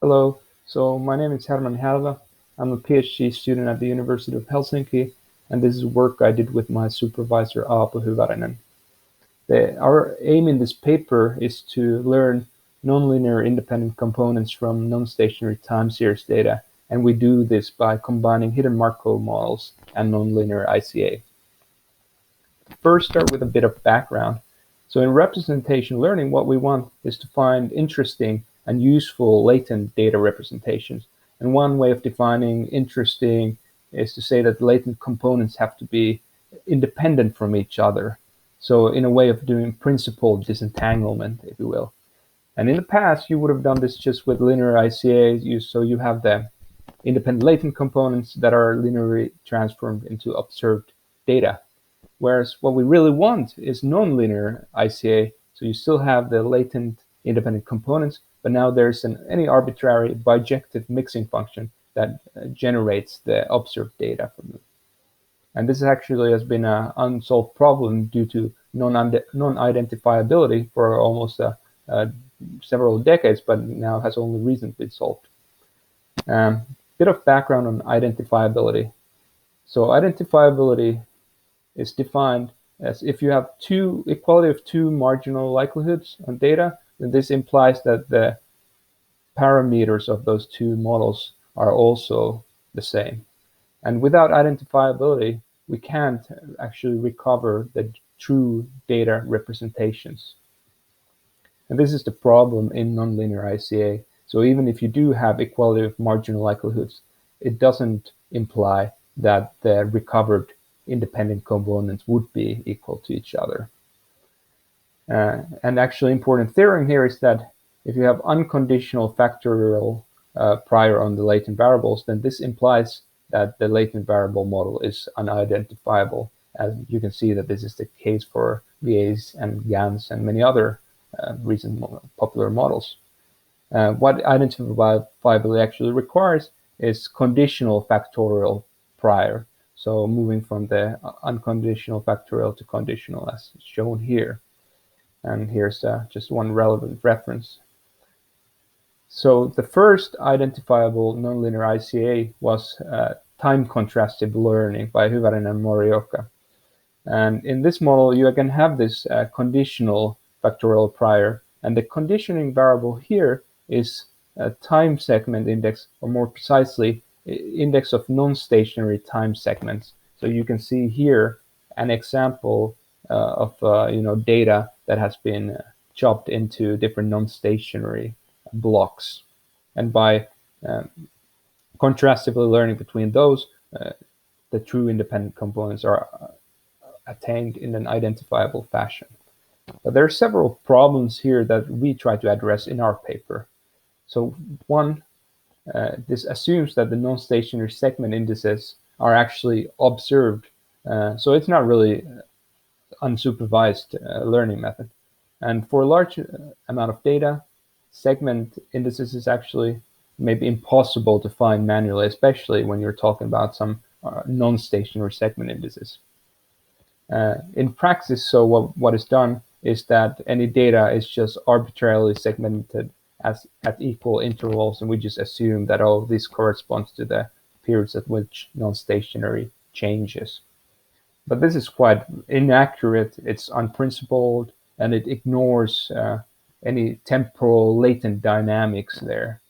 Hello, so my name is Hermanni Hälvä. I'm a PhD student at the University of Helsinki, and this is work I did with my supervisor Aapo Hyvarinen. Our aim in this paper is to learn nonlinear independent components from non-stationary time series data, and we do this by combining hidden Markov models and nonlinear ICA. First, start with a bit of background. So in representation learning, what we want is to find interesting and useful latent data representations. And one way of defining interesting is to say that latent components have to be independent from each other. So in a way of doing principled disentanglement, if you will. And in the past, you would have done this just with linear ICA. So you have the independent latent components that are linearly transformed into observed data. Whereas what we really want is nonlinear ICA. So you still have the latent independent components, but now there's any arbitrary bijective mixing function that generates the observed data from them. And this actually has been an unsolved problem due to non-identifiability for almost several decades, but now has only recently been solved. Bit of background on identifiability. So identifiability is defined as if you have equality of two marginal likelihoods on data, then this implies that the parameters of those two models are also the same. And without identifiability, we can't actually recover the true data representations. And this is the problem in nonlinear ICA. So even if you do have equality of marginal likelihoods, it doesn't imply that the recovered independent components would be equal to each other. And actually important theorem here is that if you have unconditional factorial prior on the latent variables, then this implies that the latent variable model is unidentifiable. As you can see that this is the case for VAs and GANs and many other recent popular models. What identifiability actually requires is conditional factorial prior. So moving from the unconditional factorial to conditional as shown here. And here's just one relevant reference. So the first identifiable nonlinear ICA was time contrastive learning by Hyvarinen and Morioka. And in this model, you again have this conditional factorial prior, and the conditioning variable here is a time segment index, or more precisely, index of non-stationary time segments. So you can see here an example of data that has been chopped into different non-stationary blocks. And by contrastively learning between those, the true independent components are attained in an identifiable fashion. But there are several problems here that we try to address in our paper. So one, this assumes that the non-stationary segment indices are actually observed. So it's not really unsupervised learning method. And for a large amount of data, segment indices is actually maybe impossible to find manually, especially when you're talking about some non-stationary segment indices. In practice, so what is done is that any data is just arbitrarily segmented at equal intervals, and we just assume that this corresponds to the periods at which non-stationary changes. But this is quite inaccurate, it's unprincipled, and it ignores any temporal latent dynamics there.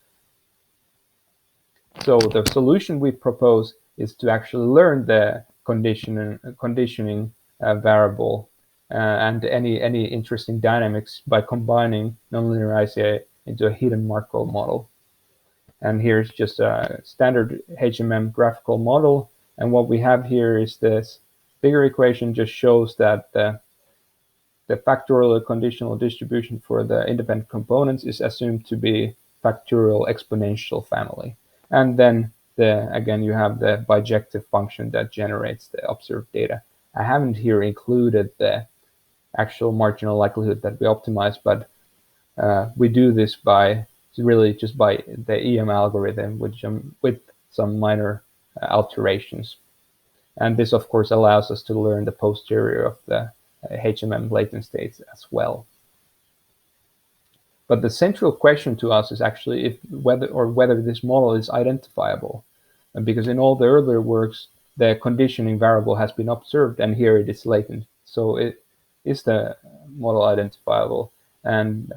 So the solution we propose is to actually learn the conditioning variable and any interesting dynamics by combining nonlinear ICA into a hidden Markov model. And here's just a standard HMM graphical model. And what we have here is this bigger equation just shows that the factorial conditional distribution for the independent components is assumed to be factorial exponential family. And then again, you have the bijective function that generates the observed data. I haven't here included the actual marginal likelihood that we optimize, but we do this by really just by the EM algorithm with some minor alterations. And this, of course, allows us to learn the posterior of the HMM latent states as well. But the central question to us is actually whether this model is identifiable. And because in all the earlier works, the conditioning variable has been observed, and here it is latent. So is the model identifiable? And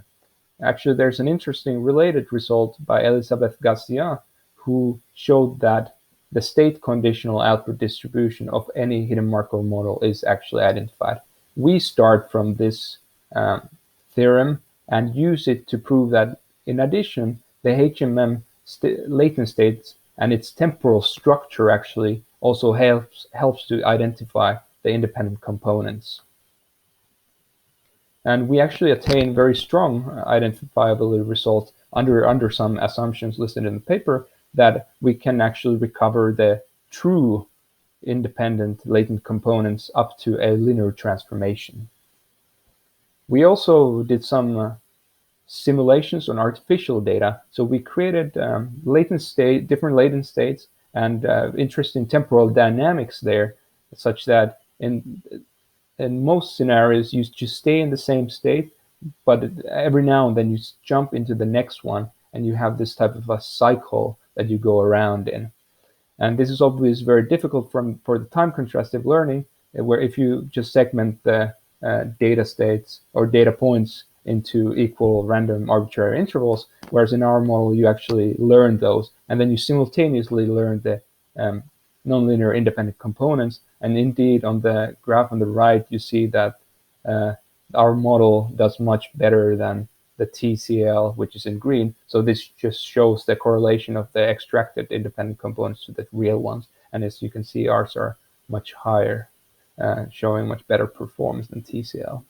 actually, there's an interesting related result by Elisabeth Garcia, who showed that the state conditional output distribution of any hidden Markov model is actually identified. We start from this theorem and use it to prove that, in addition, the HMM latent states and its temporal structure actually also helps to identify the independent components. And we actually attain very strong identifiability results under some assumptions listed in the paper, that we can actually recover the true independent latent components up to a linear transformation. We also did some simulations on artificial data. So we created different latent states and interesting temporal dynamics there, such that in most scenarios you just stay in the same state, but every now and then you jump into the next one, and you have this type of a cycle that you go around in. And this is obviously very difficult for the time contrastive learning, where if you just segment the data states or data points into equal random arbitrary intervals, whereas in our model you actually learn those, and then you simultaneously learn the nonlinear independent components. And indeed, on the graph on the right, you see that our model does much better than the TCL, which is in green. So this just shows the correlation of the extracted independent components to the real ones. And as you can see, ours are much higher, showing much better performance than TCL.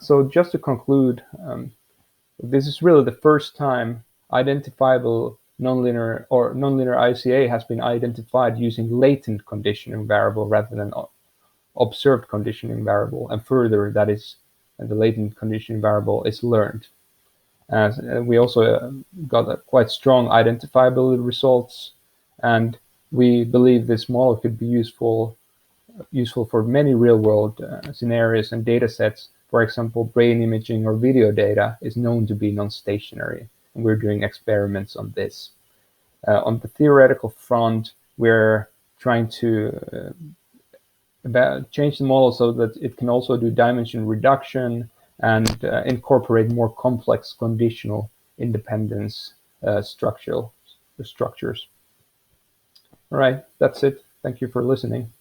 So just to conclude, this is really the first time identifiable nonlinear ICA has been identified using latent conditioning variable rather than observed conditioning variable, and further, that is, the latent conditioning variable is learned. We also got quite strong identifiability results, and we believe this model could be useful for many real-world scenarios and data sets. For example, brain imaging or video data is known to be non-stationary, and we're doing experiments on this. On the theoretical front, we're trying to change the model so that it can also do dimension reduction and incorporate more complex conditional independence structures. All right, that's it. Thank you for listening.